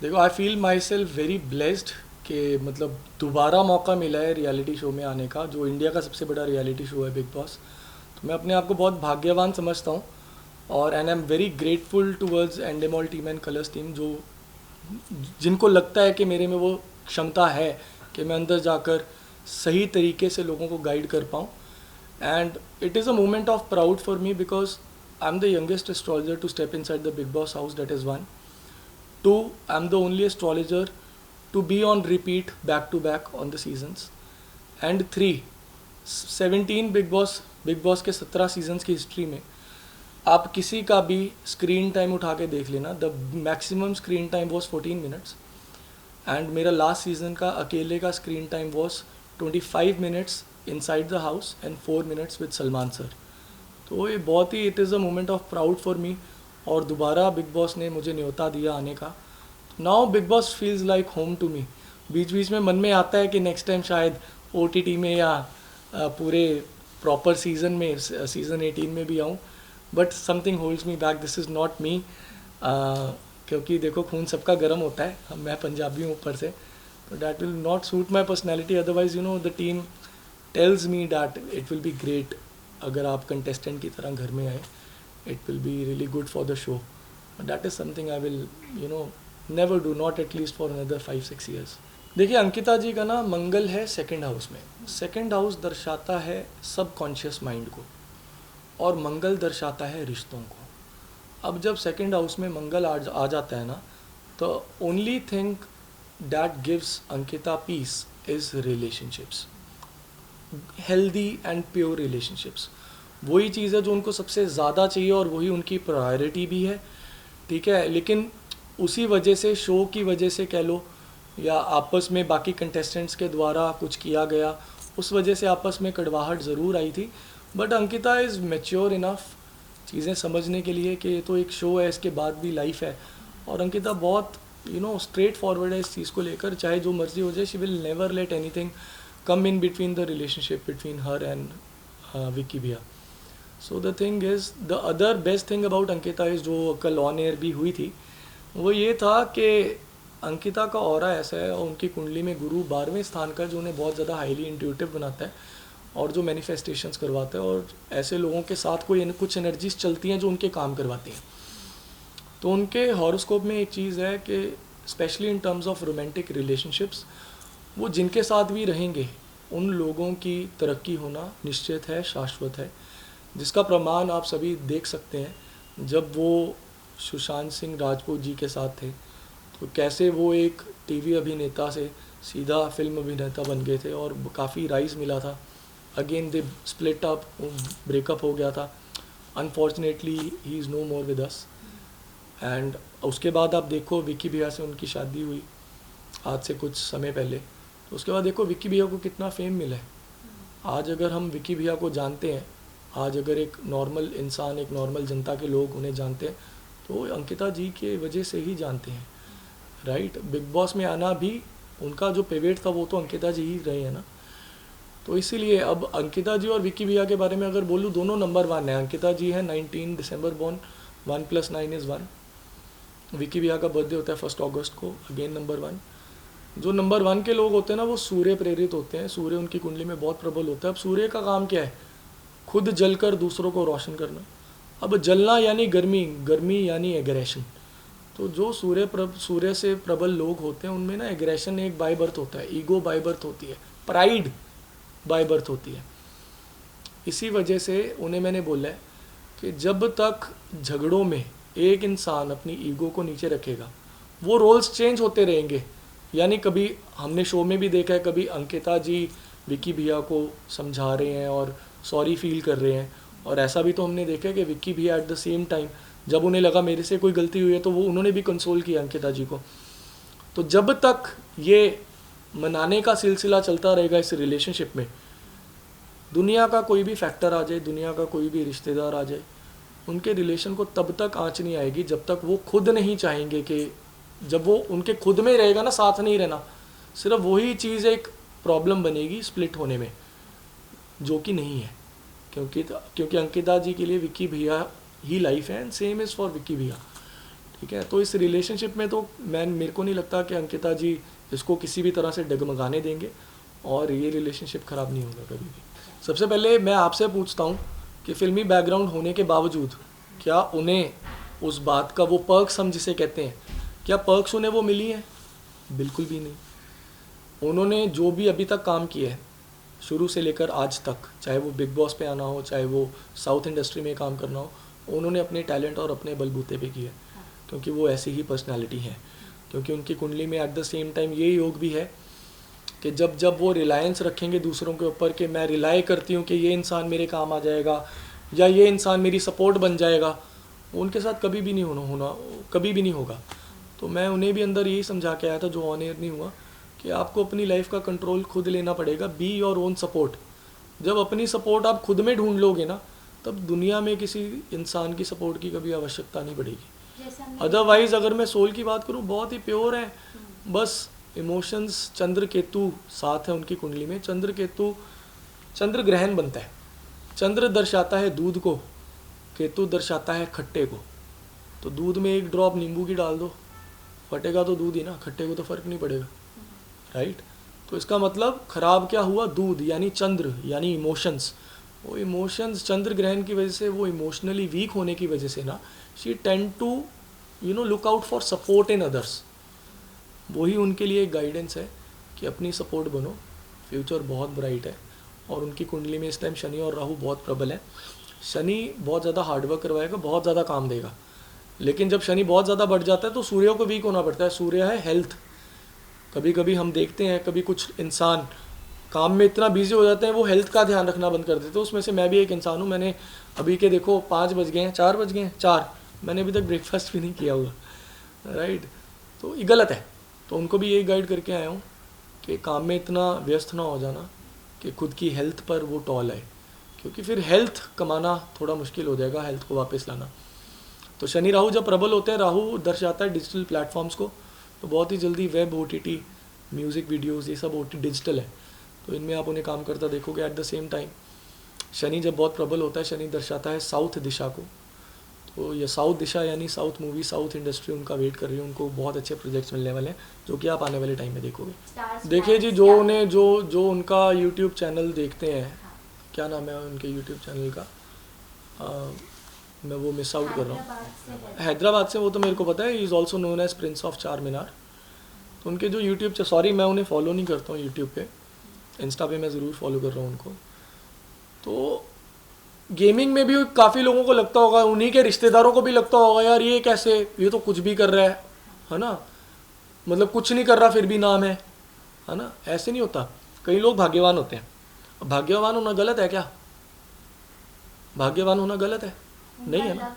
देखो, I feel my self very blessed कि मतलब दोबारा मौका मिला है रियलिटी शो में आने का, जो इंडिया का सबसे बड़ा रियलिटी शो है, बिग बॉस। तो मैं अपने आप को बहुत भाग्यवान समझता हूँ। और and I am very grateful towards Endemol team and Colors team, जो जिनको लगता है कि मेरे में वो क्षमता है कि मैं अंदर जाकर सही तरीके से लोगों को गाइड कर पाऊँ। And it is a moment of proud for me because I am the youngest astrologer to step inside the Bigg Boss house, that is one. Two, I am the only astrologer to be on repeat back to back on the seasons. And three, 17 big boss के 17 seasons की history में आप किसी का भी screen time उठा के देख लेना, the maximum screen time was 14 minutes. And मेरा लास्ट सीजन का अकेले का screen time was 25 minutes inside the house and 4 minutes with Salman sir. तो ये बहुत ही, it is a moment of proud for me. और दोबारा बिग बॉस ने मुझे न्योता दिया आने का। Now Bigg Boss feels like home to me. बीच बीच में मन में आता है कि नेक्स्ट टाइम शायद OTT में या पूरे प्रॉपर सीज़न में, सीज़न 18 में भी आऊँ। But something holds me back, this is not me. क्योंकि देखो, खून सबका गर्म होता है, मैं पंजाबी हूँ ऊपर से, तो that will not suit my personality. Otherwise you know the team tells me that it will be great अगर आप कंटेस्टेंट की तरह घर में आए। It will be really good for the show. That is something I will never do, not at least for another 5-6 years. देखिए, अंकिता जी का ना मंगल है सेकंड हाउस में। सेकंड हाउस दर्शाता है सब कॉन्शियस माइंड को, और मंगल दर्शाता है रिश्तों को। अब जब सेकंड हाउस में मंगल आ जाता है ना, तो only thing that gives Ankita peace is relationships, healthy and pure relationships. वही चीज़ है जो उनको सबसे ज़्यादा चाहिए और वही उनकी प्रायोरिटी भी है, ठीक है। लेकिन उसी वजह से, शो की वजह से कह लो, या आपस में बाकी कंटेस्टेंट्स के द्वारा कुछ किया गया, उस वजह से आपस में कड़वाहट ज़रूर आई थी। But Ankita is mature enough चीज़ें समझने के लिए कि ये तो एक शो है, इसके बाद भी लाइफ है। और अंकिता बहुत स्ट्रेट फॉरवर्ड है इस चीज़ को लेकर, चाहे जो मर्जी हो जाए, she will never let anything come in between the relationship between her and Vicky भैया। So the thing is, the other best thing about Ankita is, जो कल ऑन एयर भी हुई थी, वो ये था कि अंकिता का ऑरा ऐसा है, और उनकी कुंडली में गुरु 12वें स्थान का, जो उन्हें बहुत ज़्यादा हाईली इंट्यूटिव बनाता है और जो मैनिफेस्टेशंस करवाता है। और ऐसे लोगों के साथ कोई कुछ एनर्जीज चलती हैं जो उनके काम करवाती हैं। तो उनके हॉरोस्कोप में एक चीज़ है कि specially in terms of romantic relationships, वो जिनके साथ भी रहेंगे उन लोगों की तरक्की होना निश्चित है, शाश्वत है। जिसका प्रमाण आप सभी देख सकते हैं, जब वो सुशांत सिंह राजपूत जी के साथ थे, तो कैसे वो एक टीवी अभिनेता से सीधा फिल्म अभिनेता बन गए थे और काफ़ी राइज मिला था। Again they split up, breakup हो गया था। Unfortunately he is no more with us. And उसके बाद आप देखो, विक्की भैया से उनकी शादी हुई आज से कुछ समय पहले। तो उसके बाद देखो विक्की भैया को कितना फेम मिला है। आज अगर हम विक्की भैया को जानते हैं, आज अगर एक नॉर्मल इंसान, एक नॉर्मल जनता के लोग उन्हें जानते हैं, तो अंकिता जी के वजह से ही जानते हैं, राइट। बिग बॉस में आना भी उनका जो पिवट था, वो तो अंकिता जी ही रहे हैं ना। तो इसीलिए अब अंकिता जी और विक्की भैया के बारे में अगर बोलूँ, दोनों नंबर 1 है। अंकिता जी है 19 दिसंबर बॉर्न, 1 + 9 = 1। विक्की भैया का बर्थडे होता है 1 अगस्त को, अगेन नंबर 1। जो नंबर 1 के लोग होते हैं ना, वो सूर्य प्रेरित होते हैं। सूर्य उनकी कुंडली में बहुत प्रबल होता है। अब सूर्य का काम क्या है? खुद जलकर दूसरों को रोशन करना। अब जलना यानी गर्मी, गर्मी यानी एग्रेशन। तो जो सूर्य से प्रबल लोग होते हैं, उनमें ना एग्रेशन एक बाय बर्थ होता है, ईगो बाय बर्थ होती है, प्राइड बाय बर्थ होती है। इसी वजह से उन्हें मैंने बोला है कि जब तक झगड़ों में एक इंसान अपनी ईगो को नीचे रखेगा, वो रोल्स चेंज होते रहेंगे। यानी कभी हमने शो में भी देखा है, कभी अंकिता जी विक्की भैया को समझा रहे हैं और सॉरी फील कर रहे हैं, और ऐसा भी तो हमने देखा है कि विक्की भैया एट द सेम टाइम, जब उन्हें लगा मेरे से कोई गलती हुई है, तो वो उन्होंने भी कंसोल किया अंकिता जी को। तो जब तक ये मनाने का सिलसिला चलता रहेगा इस रिलेशनशिप में, दुनिया का कोई भी फैक्टर आ जाए, दुनिया का कोई भी रिश्तेदार आ जाए, उनके रिलेशन को तब तक आँच नहीं आएगी जब तक वो खुद नहीं चाहेंगे कि, जब वो उनके खुद में रहेगा ना, साथ नहीं रहना, सिर्फ वही चीज़ एक प्रॉब्लम बनेगी स्प्लिट होने में, जो कि नहीं है। क्योंकि अंकिता जी के लिए विक्की भैया ही लाइफ है, and same is for Vicky भैया। ठीक है। तो इस रिलेशनशिप में तो मेरे को नहीं लगता कि अंकिता जी इसको किसी भी तरह से डगमगाने देंगे और ये रिलेशनशिप ख़राब नहीं होगा कभी भी। सबसे पहले मैं आपसे पूछता हूँ कि फिल्मी बैकग्राउंड होने के बावजूद क्या उन्हें उस बात का वो पर्क्स हम जिसे कहते हैं, क्या पर्क्स उन्हें वो मिली हैं? बिल्कुल भी नहीं। उन्होंने जो भी अभी तक काम किया है शुरू से लेकर आज तक, चाहे वो बिग बॉस पे आना हो, चाहे वो साउथ इंडस्ट्री में काम करना हो, उन्होंने अपने टैलेंट और अपने बलबूते पे किया, क्योंकि वो ऐसी ही पर्सनालिटी है। क्योंकि उनकी कुंडली में एट द सेम टाइम ये योग भी है कि जब जब वो रिलायंस रखेंगे दूसरों के ऊपर कि मैं रिलाई करती हूँ कि ये इंसान मेरे काम आ जाएगा या ये इंसान मेरी सपोर्ट बन जाएगा, उनके साथ कभी भी नहीं होना कभी भी नहीं होगा। तो मैं उन्हें भी अंदर यही समझा के आया था, जो ऑन एयर नहीं हुआ, कि आपको अपनी लाइफ का कंट्रोल खुद लेना पड़ेगा। Be your own support. जब अपनी सपोर्ट आप खुद में ढूंढ लोगे ना, तब दुनिया में किसी इंसान की सपोर्ट की कभी आवश्यकता नहीं पड़ेगी। अदरवाइज अगर मैं सोल की बात करूँ, बहुत ही प्योर है, बस इमोशंस। चंद्र केतु साथ है उनकी कुंडली में। चंद्र केतु, चंद्र ग्रहण बनता है। चंद्र दर्शाता है दूध को, केतु दर्शाता है खट्टे को। तो दूध में एक ड्रॉप नींबू की डाल दो, फटेगा तो दूध ही ना, खट्टे को तो फर्क नहीं पड़ेगा, राइट। तो इसका मतलब खराब क्या हुआ? दूध यानी चंद्र यानी इमोशंस। वो इमोशंस चंद्र ग्रहण की वजह से, वो इमोशनली वीक होने की वजह से ना, she tend to look out for support in others. वही उनके लिए एक गाइडेंस है कि अपनी सपोर्ट बनो, फ्यूचर बहुत ब्राइट है। और उनकी कुंडली में इस टाइम शनि और राहु बहुत प्रबल है। शनि बहुत ज़्यादा हार्डवर्क करवाएगा, बहुत ज़्यादा काम देगा, लेकिन जब शनि बहुत ज़्यादा बढ़ जाता है तो सूर्य को वीक होना पड़ता है। सूर्य है हेल्थ। कभी कभी हम देखते हैं, कभी कुछ इंसान काम में इतना बिजी हो जाते हैं वो हेल्थ का ध्यान रखना बंद कर देते हैं। उसमें से मैं भी एक इंसान हूँ। मैंने अभी के देखो 5 बज गए हैं, 4 बज गए हैं, 4, मैंने अभी तक ब्रेकफास्ट भी नहीं किया हुआ, राइट। तो ये गलत है। तो उनको भी यही गाइड करके आया हूँ कि काम में इतना व्यस्त ना हो जाना कि खुद की हेल्थ पर वो टॉल है, क्योंकि फिर हेल्थ कमाना थोड़ा मुश्किल हो जाएगा, हेल्थ को वापस लाना। तो शनि राहु जब प्रबल होते हैं, राहु दर्शाता है डिजिटल प्लेटफॉर्म्स को, तो बहुत ही जल्दी वेब, OTT, म्यूज़िक वीडियोस, ये सब डिजिटल है, तो इनमें आप उन्हें काम करता देखोगे। At the same time Shani जब बहुत प्रबल होता है, शनि दर्शाता है साउथ दिशा को। तो ये साउथ दिशा यानी साउथ मूवी, साउथ इंडस्ट्री उनका वेट कर रही है। उनको बहुत अच्छे प्रोजेक्ट्स मिलने वाले हैं, जो कि आप आने वाले टाइम में देखोगे। देखिए जी, जो उन्हें जो उनका यूट्यूब चैनल देखते हैं, क्या नाम है उनके यूट्यूब चैनल का, मैं वो मिस आउट कर रहा हूँ, हैदराबाद से, वो तो मेरे को पता है। Is also known as prince of Charminar. तो उनके जो यूट्यूब, सॉरी मैं उन्हें फॉलो नहीं करता हूँ यूट्यूब पे, इंस्टा पे मैं ज़रूर फॉलो कर रहा हूँ उनको। तो गेमिंग में भी काफ़ी लोगों को लगता होगा, उन्हीं के रिश्तेदारों को भी लगता होगा, यार ये कैसे, ये तो कुछ भी कर रहा है ना, मतलब कुछ नहीं कर रहा फिर भी नाम है ना। ऐसे नहीं होता। कई लोग भाग्यवान होते हैं। भाग्यवान होना गलत है क्या? भाग्यवान होना गलत है? नहीं है ना।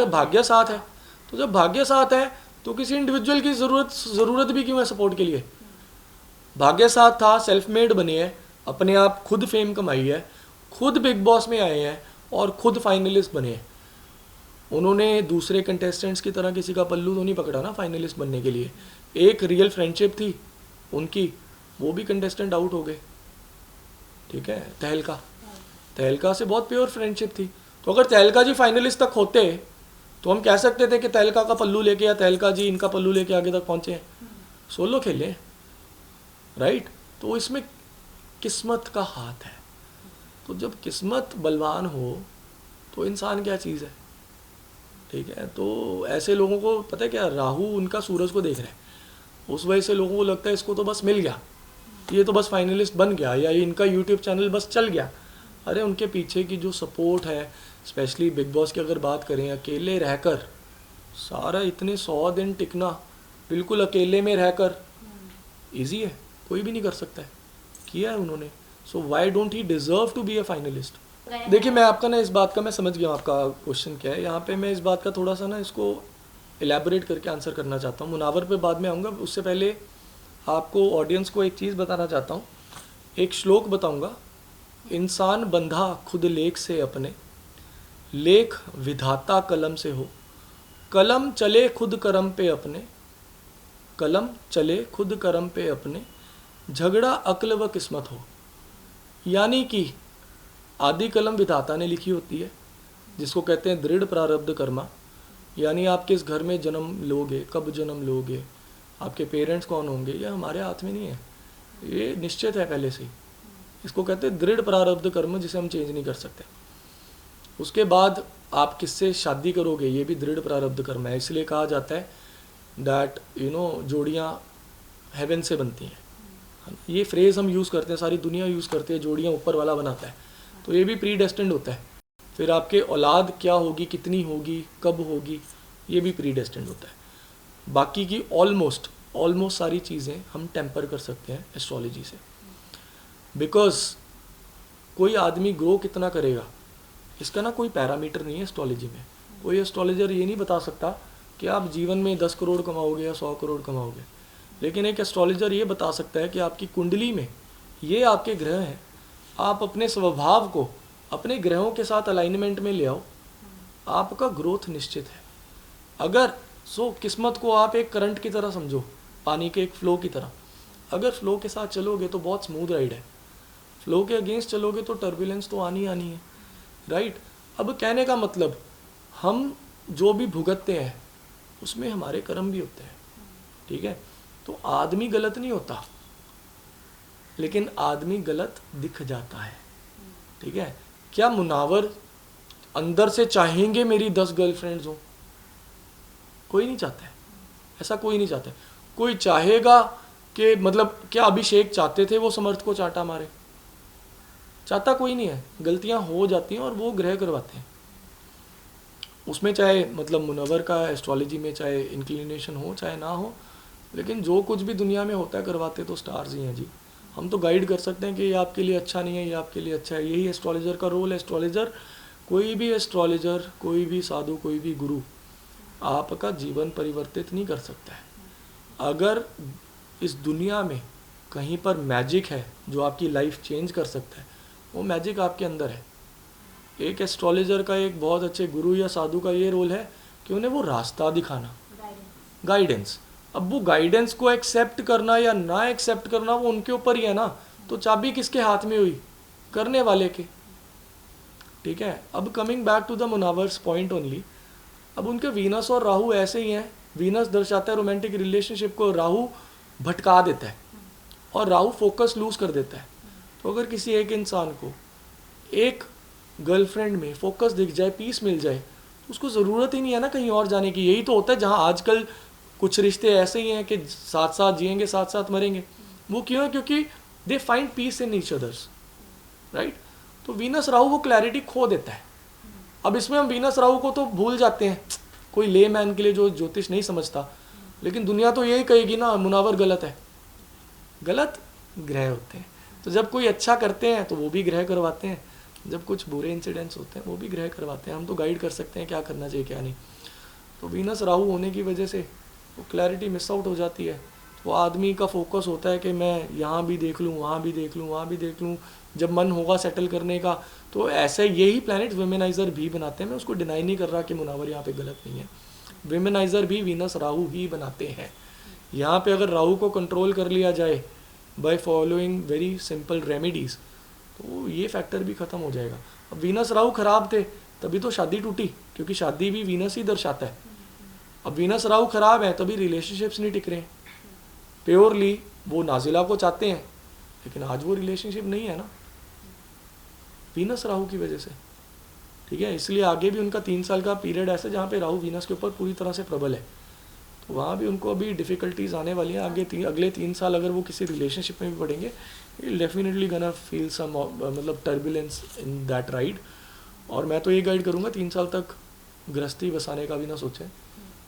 भाग्य साथ है। तो जब भाग्य साथ है तो किसी इंडिविजुअल की ज़रूरत भी क्यों है सपोर्ट के लिए? भाग्य साथ था, सेल्फ मेड बने हैं, अपने आप खुद फेम कमाई है, खुद बिग बॉस में आए हैं और खुद फाइनलिस्ट बने हैं। उन्होंने दूसरे कंटेस्टेंट्स की तरह किसी का पल्लू तो नहीं पकड़ा ना फाइनलिस्ट बनने के लिए। एक रियल फ्रेंडशिप थी उनकी, वो भी कंटेस्टेंट आउट हो गए, ठीक है। तहलका से बहुत प्योर फ्रेंडशिप थी। तो अगर तहलका जी फाइनलिस्ट तक होते तो हम कह सकते थे कि तहलका का पल्लू लेके या तहलका जी इनका पल्लू लेके आगे तक पहुंचे हैं। सोलो खेले, राइट। तो इसमें किस्मत का हाथ है। तो जब किस्मत बलवान हो तो इंसान क्या चीज़ है, ठीक है। तो ऐसे लोगों को पता है क्या, राहु उनका सूरज को देख रहे हैं, उस वजह से लोगों को लगता है इसको तो बस मिल गया, ये तो बस फाइनलिस्ट बन गया, या इनका यूट्यूब चैनल बस चल गया। अरे उनके पीछे की जो सपोर्ट है, स्पेशली बिग बॉस की अगर बात करें, अकेले रहकर सारा इतने 100 दिन टिकना, बिल्कुल अकेले में रहकर इजी है, कोई भी नहीं कर सकता है, किया है उन्होंने। So why don't he deserve to be a finalist? देखिए मैं आपका ना इस बात का, मैं समझ गया आपका क्वेश्चन क्या है। यहाँ पे मैं इस बात का थोड़ा सा ना इसको एलैबोरेट करके आंसर करना चाहता हूँ। मुनावर पे बाद में आऊँगा, उससे पहले आपको, ऑडियंस को एक चीज़ बताना चाहता हूँ। एक श्लोक बताऊँगा, इंसान बंधा खुद लेख से अपने, लेख विधाता कलम से हो, कलम चले खुद करम पे अपने, कलम चले खुद करम पे अपने, झगड़ा अक्ल व किस्मत हो। यानी कि आदि कलम विधाता ने लिखी होती है, जिसको कहते हैं दृढ़ प्रारब्ध कर्मा। यानी आप किस घर में जन्म लोगे, कब जन्म लोगे, आपके पेरेंट्स कौन होंगे, ये हमारे हाथ में नहीं है, ये निश्चित है पहले से ही। इसको कहते हैं दृढ़ प्रारब्ध कर्म, जिसे हम चेंज नहीं कर सकते। उसके बाद आप किससे शादी करोगे, ये भी दृढ़ प्रारब्ध कर्म है। इसलिए कहा जाता है दैट जोड़ियाँ हेवन से बनती हैं। ये फ्रेज़ हम यूज़ करते हैं, सारी दुनिया यूज़ करती है, जोड़ियाँ ऊपर वाला बनाता है, तो ये भी प्री डेस्टिन्ड होता है। फिर आपके औलाद क्या होगी, कितनी होगी, कब होगी, ये भी प्री डेस्टिन्ड होता है। बाकी की ऑलमोस्ट सारी चीज़ें हम टेम्पर कर सकते हैं एस्ट्रोलॉजी से, बिकॉज कोई आदमी ग्रो कितना करेगा इसका ना कोई पैरामीटर नहीं है एस्ट्रोलॉजी में। कोई एस्ट्रोलॉजर ये नहीं बता सकता कि आप जीवन में 10 करोड़ कमाओगे या 100 करोड़ कमाओगे, लेकिन एक एस्ट्रोलॉजर ये बता सकता है कि आपकी कुंडली में ये आपके ग्रह हैं, आप अपने स्वभाव को अपने ग्रहों के साथ अलाइनमेंट में ले आओ, आपका ग्रोथ निश्चित है। अगर किस्मत को आप एक करंट की तरह समझो, पानी के एक फ्लो की तरह। अगर फ्लो के साथ चलोगे तो बहुत स्मूथ राइड है, फ्लो के अगेंस्ट चलोगे तो टर्बुलेंस तो आनी आनी है, राइट। अब कहने का मतलब, हम जो भी भुगतते हैं उसमें हमारे कर्म भी होते हैं, ठीक है। तो आदमी गलत नहीं होता, लेकिन आदमी गलत दिख जाता है, ठीक है। क्या मुनावर अंदर से चाहेंगे मेरी 10 गर्लफ्रेंड्स हो? कोई नहीं चाहता है, ऐसा कोई नहीं चाहता है। कोई चाहेगा कि मतलब क्या अभिषेक चाहते थे वो समर्थ को चाटा मारे? चाहता कोई नहीं है। गलतियां हो जाती हैं और वो ग्रह करवाते हैं उसमें, चाहे मतलब मुनव्वर का एस्ट्रोलॉजी में चाहे इंक्लिनेशन हो चाहे ना हो, लेकिन जो कुछ भी दुनिया में होता है करवाते तो स्टार्स ही हैं जी। हम तो गाइड कर सकते हैं कि ये आपके लिए अच्छा नहीं है, ये आपके लिए अच्छा है। यही एस्ट्रोलॉजर का रोल है। एस्ट्रोलॉजर, कोई भी एस्ट्रोलॉजर, कोई भी साधु, कोई भी गुरु आपका जीवन परिवर्तित नहीं कर सकता है। अगर इस दुनिया में कहीं पर मैजिक है जो आपकी लाइफ चेंज कर सकता है, वो मैजिक आपके अंदर है। एक एस्ट्रोलॉजर का, एक बहुत अच्छे गुरु या साधु का ये रोल है कि उन्हें वो रास्ता दिखाना, गाइडेंस। अब वो गाइडेंस को एक्सेप्ट करना या ना एक्सेप्ट करना वो उनके ऊपर ही है ना। तो चाबी किसके हाथ में हुई? करने वाले के, ठीक है। अब coming back to the Munawar's point only, अब उनके वीनस और राहु ऐसे ही हैं। वीनस दर्शाता है रोमांटिक रिलेशनशिप को, राहु भटका देता है और राहु फोकस लूज कर देता है। तो अगर किसी एक इंसान को एक गर्लफ्रेंड में फोकस दिख जाए, पीस मिल जाए, तो उसको ज़रूरत ही नहीं है ना कहीं और जाने की। यही तो होता है जहाँ आजकल कुछ रिश्ते ऐसे ही हैं कि साथ साथ जिएंगे साथ साथ मरेंगे। वो क्यों है? क्योंकि they find peace in each others, right. तो वीनस राहु वो क्लैरिटी खो देता है। अब इसमें हम वीनस राहु को तो भूल जाते हैं, कोई ले मैन के लिए जो ज्योतिष नहीं समझता, लेकिन दुनिया तो यही कहेगी ना मुनावर गलत है। गलत ग्रह होते हैं। तो जब कोई अच्छा करते हैं तो वो भी ग्रह करवाते हैं, जब कुछ बुरे इंसिडेंट्स होते हैं वो भी ग्रह करवाते हैं। हम तो गाइड कर सकते हैं क्या करना चाहिए क्या नहीं। तो वीनस राहु होने की वजह से वो क्लैरिटी मिस आउट हो जाती है। तो आदमी का फोकस होता है कि मैं यहाँ भी देख लूँ, वहाँ भी देख लूँ, वहाँ भी देख लूँ, जब मन होगा सेटल करने का। तो ऐसे यही प्लैनेट विमेनाइजर भी बनाते हैं। मैं उसको डिनाई नहीं कर रहा कि मुनावर यहाँ पे गलत नहीं है। विमेनाइजर भी वीनस राहु ही बनाते हैं। यहाँ पे अगर राहु को कंट्रोल कर लिया जाए by following very simple remedies, तो ये फैक्टर भी ख़त्म हो जाएगा। अब वीनस राहु खराब थे तभी तो शादी टूटी, क्योंकि शादी भी वीनस ही दर्शाता है। अब वीनस राहु खराब है तभी रिलेशनशिप्स नहीं टिक रहे। प्योरली वो नाजिला को चाहते हैं, लेकिन आज वो रिलेशनशिप नहीं है ना, वीनस राहु की वजह से, ठीक है। इसलिए आगे भी उनका 3 साल का पीरियड ऐसा जहाँ पे राहु वीनस के ऊपर पूरी तरह से प्रबल है, तो वहाँ भी उनको अभी डिफ़िकल्टीज आने वाली हैं। अगले 3 साल अगर वो किसी रिलेशनशिप में भी पड़ेंगे, डेफिनेटली गना फील सम मतलब टर्बुलेंस इन दैट राइड। और मैं तो ये गाइड करूँगा 3 साल तक गृहस्थी बसाने का भी ना सोचें,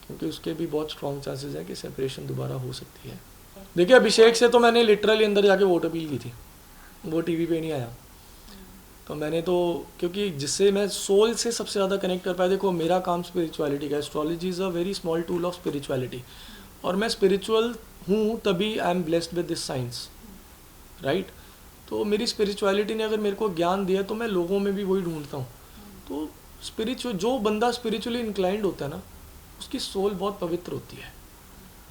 क्योंकि उसके भी बहुत स्ट्रॉन्ग चांसेस हैं कि सेपरेशन दोबारा हो सकती है। देखिए अभिषेक से तो मैंने लिटरली अंदर जाके वोट अपील की थी, वो टीवी पे नहीं आया। तो मैंने तो, क्योंकि जिससे मैं सोल से सबसे ज़्यादा कनेक्ट कर पाया, देखो मेरा काम स्पिरिचुअलिटी का, astrology is a very small tool of spirituality, और मैं स्पिरिचुअल हूँ तभी I am blessed with this science, right. तो मेरी स्पिरिचुअलिटी ने अगर मेरे को ज्ञान दिया तो मैं लोगों में भी वही ढूंढता हूँ। तो स्पिरिचुअल, जो बंदा स्पिरिचुअली इंक्लाइंड होता है ना, उसकी सोल बहुत पवित्र होती है,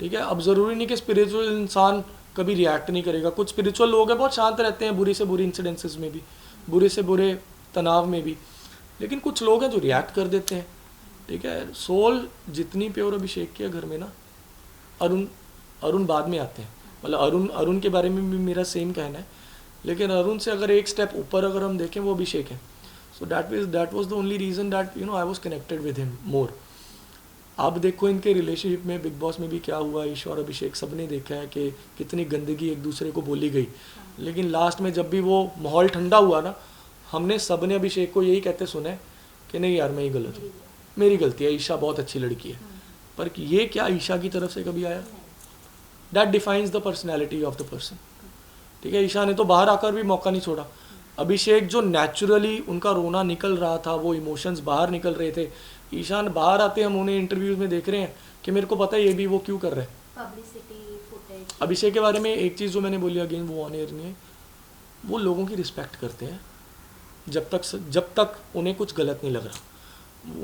ठीक है। अब ज़रूरी नहीं कि स्पिरिचुअल इंसान कभी रिएक्ट नहीं करेगा। कुछ स्पिरिचुअल लोग हैं बहुत शांत रहते हैं बुरी से बुरी इंसिडेंसेस में भी, बुरे से बुरे तनाव में भी, लेकिन कुछ लोग हैं जो रिएक्ट कर देते हैं। ठीक है, सोल जितनी प्योर अभिषेक की है घर में ना, अरुण अरुण बाद में आते हैं, मतलब अरुण के बारे में भी मेरा सेम कहना है, लेकिन अरुण से अगर एक स्टेप ऊपर अगर हम देखें वो अभिषेक है. So that was the only reason that I was connected with him more. आप देखो इनके रिलेशनशिप में बिग बॉस में भी क्या हुआ, ईश्वर अभिषेक सबने देखा है कि कितनी गंदगी एक दूसरे को बोली गई, लेकिन लास्ट में जब भी वो माहौल ठंडा हुआ ना, हमने सबने अभिषेक को यही कहते सुने कि नहीं यार मैं ही गलत हूँ, मेरी गलती है, ईशा बहुत अच्छी लड़की है. पर ये क्या ईशा की तरफ से कभी आया? That defines the personality of the person. ठीक है, ईशा ने तो बाहर आकर भी मौका नहीं छोड़ा. अभिषेक जो नेचुरली उनका रोना निकल रहा था, वो इमोशंस बाहर निकल रहे थे, ईशान बाहर आते हम उन्हें इंटरव्यूज में देख रहे हैं कि मेरे को पता है ये भी वो क्यों कर रहे हैं. अभिषेक के बारे में एक चीज़ जो मैंने बोली, अगेन वो ऑन एयर नहीं है, वो लोगों की रिस्पेक्ट करते हैं जब तक उन्हें कुछ गलत नहीं लग रहा.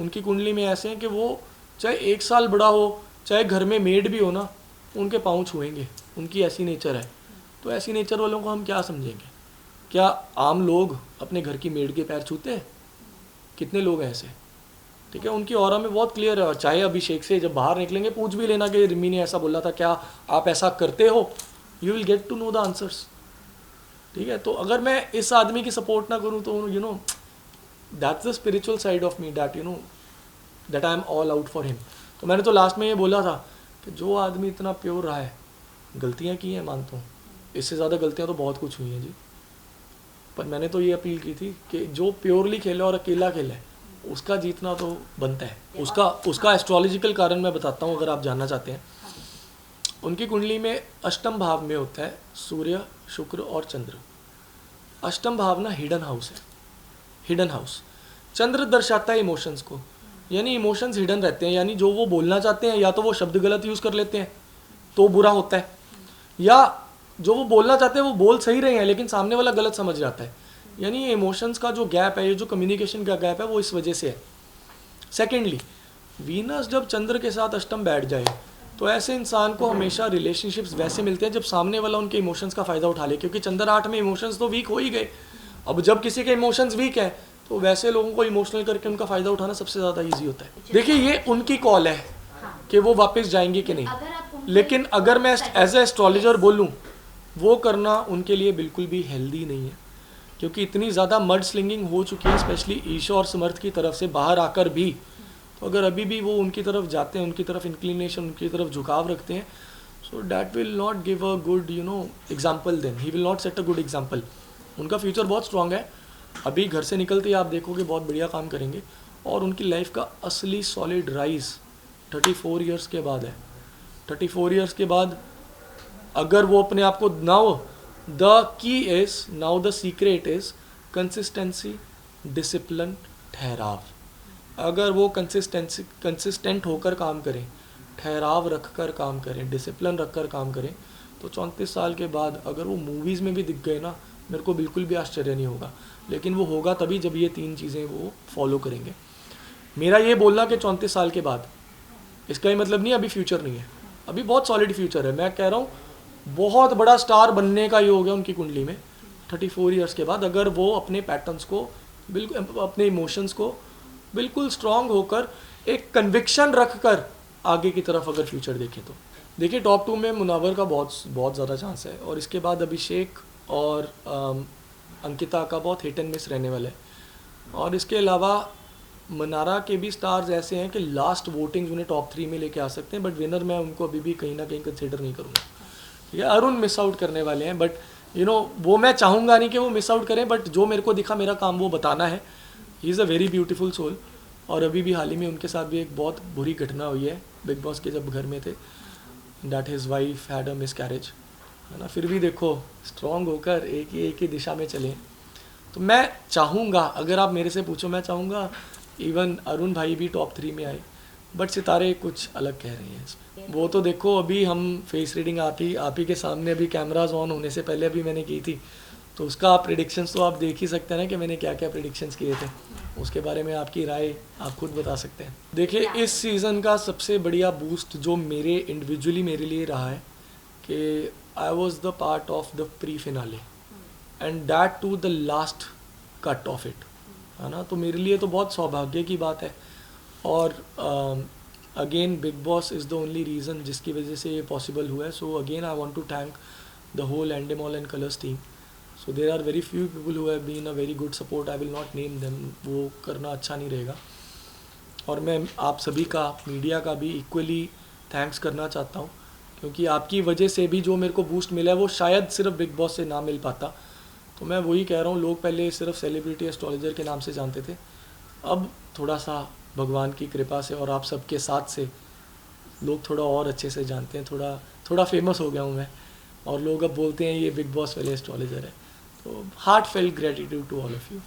उनकी कुंडली में ऐसे हैं कि वो चाहे 1 साल बड़ा हो, चाहे घर में मेड भी हो ना, उनके पाँव छुएंगे. उनकी ऐसी नेचर है. तो ऐसी नेचर वालों को हम क्या समझेंगे? क्या आम लोग अपने घर की मेड के पैर छूते हैं? कितने लोग हैं ऐसे? ठीक है, उनकी ऑरा में बहुत क्लियर है. चाहे अभिषेक से जब बाहर निकलेंगे पूछ भी लेना कि रिमी ने ऐसा बोला था, क्या आप ऐसा करते हो? You will get to know the answers. ठीक है, तो अगर मैं इस आदमी की सपोर्ट ना करूं तो that's the spiritual side of me, that I am all out for him. तो मैंने तो लास्ट में ये बोला था कि जो आदमी इतना प्योर रहा है, गलतियाँ की हैं मानता हूँ, इससे ज़्यादा गलतियाँ तो बहुत कुछ हुई हैं जी, पर मैंने तो ये अपील की थी कि जो प्योरली खेले और अकेला खेले उसका जीतना तो बनता है. उसका एस्ट्रोलॉजिकल कारण मैं बताता हूँ अगर आप जानना चाहते हैं. उनकी कुंडली में अष्टम भाव में होता है सूर्य, शुक्र और चंद्र. अष्टम भाव ना हिडन हाउस है. हिडन हाउस, चंद्र दर्शाता है इमोशंस को, यानी इमोशंस हिडन रहते हैं, यानी जो वो बोलना चाहते हैं या तो वो शब्द गलत यूज़ कर लेते हैं तो बुरा होता है, या जो वो बोलना चाहते हैं वो बोल सही रहे हैं लेकिन सामने वाला गलत समझ जाता है. यानी ये इमोशंस का जो गैप है, ये जो कम्युनिकेशन का गैप है, वो इस वजह से है. सेकेंडली, वीनस जब चंद्र के साथ अष्टम बैठ जाए तो ऐसे इंसान को हमेशा रिलेशनशिप्स वैसे मिलते हैं जब सामने वाला उनके इमोशंस का फ़ायदा उठा ले, क्योंकि चंद्र 8 में इमोशंस तो वीक हो ही गए. अब जब किसी के इमोशंस वीक है तो वैसे लोगों को इमोशनल करके उनका फ़ायदा उठाना सबसे ज़्यादा ईजी होता है. देखिए, ये उनकी कॉल है कि वो वापस जाएंगे कि नहीं, लेकिन अगर मैं एज ए एस्ट्रोलॉजर बोलूँ, वो करना उनके लिए बिल्कुल भी हेल्दी नहीं है, क्योंकि इतनी ज़्यादा मड स्लिंगिंग हो चुकी है स्पेशली ईशा और समर्थ की तरफ से बाहर आकर भी. तो अगर अभी भी वो उनकी तरफ जाते हैं, उनकी तरफ इंक्लिनेशन, उनकी तरफ झुकाव रखते हैं, so that will not give a good example. Then he will not set a good example. उनका फ्यूचर बहुत स्ट्रांग है. अभी घर से निकलते ही आप देखोगे बहुत बढ़िया काम करेंगे, और उनकी लाइफ का असली सॉलिड राइज 34 ईयर्स के बाद है. 34 ईयर्स के बाद अगर वो अपने आप को now the secret is consistency, discipline, ठहराव. अगर वो कंसिस्टेंट होकर काम करें, ठहराव रखकर काम करें, डिसिप्लिन रखकर काम करें, तो 34 साल के बाद अगर वो मूवीज़ में भी दिख गए ना, मेरे को बिल्कुल भी आश्चर्य नहीं होगा. लेकिन वो होगा तभी जब ये 3 चीज़ें वो फॉलो करेंगे. मेरा ये बोलना कि 34 साल के बाद, इसका ही मतलब नहीं अभी फ्यूचर नहीं है, अभी बहुत सॉलिड फ्यूचर है. मैं कह रहा हूँ बहुत बड़ा स्टार बनने का योग है उनकी कुंडली में 34 ईयर्स के बाद, अगर वो अपने पैटर्न्स को बिल्कुल, अपने इमोशंस को बिल्कुल स्ट्रांग होकर, एक कन्विक्शन रख कर आगे की तरफ अगर फ्यूचर देखें तो. देखिए, टॉप 2 में मुनावर का बहुत ज़्यादा चांस है, और इसके बाद अभिषेक और अंकिता का बहुत हिट एंड मिस रहने वाला है. और इसके अलावा मनारा के भी स्टार्स ऐसे हैं कि लास्ट वोटिंग उन्हें टॉप 3 में लेके आ सकते हैं, बट विनर मैं उनको अभी भी कहीं ना कहीं कंसिडर नहीं करूँगा. ठीक है, अरुण मिस आउट करने वाले हैं, बट वो मैं चाहूँगा नहीं कि वो मिस आउट करें, बट जो मेरे को दिखा मेरा काम वो बताना है. He is a very beautiful soul. और अभी भी हाल ही में उनके साथ भी एक बहुत बुरी घटना हुई है बिग बॉस के जब घर में थे, that his wife had a miss carriage, है ना. फिर भी देखो स्ट्रॉन्ग होकर एक ही दिशा में चलें. तो मैं चाहूँगा, अगर आप मेरे से पूछो, मैं चाहूँगा इवन अरुण भाई भी टॉप 3 में आए, बट सितारे कुछ अलग कह रही हैं इसमें. वो तो देखो, अभी हम फेस रीडिंग आप ही के सामने अभी कैमराज ऑन होने से पहले अभी मैंने की थी, तो उसका आप प्रेडिक्शंस तो आप देख ही सकते हैं ना कि मैंने क्या क्या प्रेडिक्शंस किए थे. उसके बारे में आपकी राय आप खुद बता सकते हैं. देखिए, इस सीज़न का सबसे बढ़िया बूस्ट जो इंडिविजुअली मेरे लिए रहा है कि I was the part of the pre finale and that too the last cut off it, है ना. तो मेरे लिए तो बहुत सौभाग्य की बात है. और again Bigg Boss is the only reason जिसकी वजह से ये पॉसिबल हुआ है. So again I want to thank the whole Endemol and Colors team. So there are very few people who have been a very good support. I will not name them, वो करना अच्छा नहीं रहेगा. और मैं आप सभी का, मीडिया का भी इक्वली थैंक्स करना चाहता हूँ, क्योंकि आपकी वजह से भी जो मेरे को बूस्ट मिला है वो शायद सिर्फ बिग बॉस से ना मिल पाता. तो मैं वही कह रहा हूँ, लोग पहले सिर्फ सेलिब्रिटी एस्ट्रोलॉजर के नाम से जानते थे. अब थोड़ा सा भगवान की कृपा से और आप सबके साथ से लोग थोड़ा और अच्छे से जानते हैं. थोड़ा थोड़ा फेमस हो गया हूँ मैं, और लोग अब बोलते हैं ये बिग बॉस वाले एस्ट्रोलॉजर है. तो heartfelt gratitude to all of you.